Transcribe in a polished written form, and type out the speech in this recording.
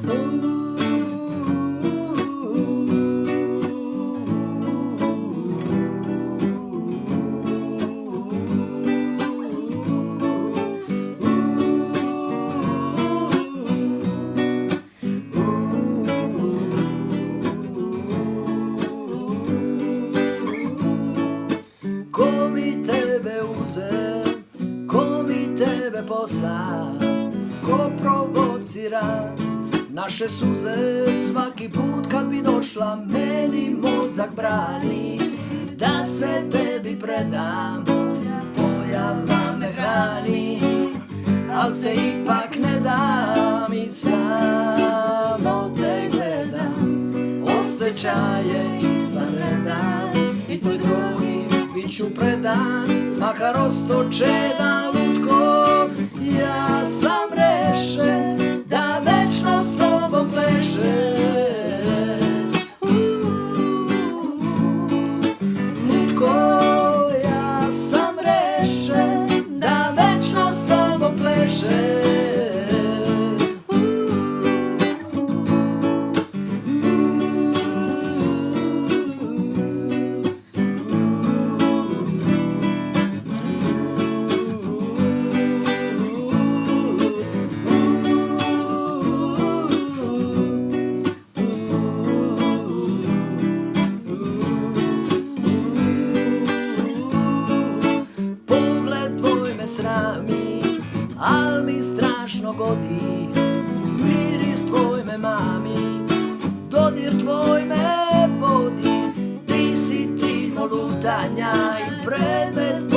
Ko mi tebe uze, ko mi tebe posla, ko provocira naše suze svaki put kad bi došla, meni mozak brani da se tebi predam, pojava me hrani, al se ipak ne dam i samo te gledam, osjećaje izvanredan i tvoj drugi bit ću predan, makar osto čedan lutko, ja sam rešen da večno s tobom plešem. Lutko, ja sam rešen da večno s tobom plešem. Al mi strašno godi, miris tvoj me mami, dodir tvoj me vodi, ti si cilj mog lutanja i predmet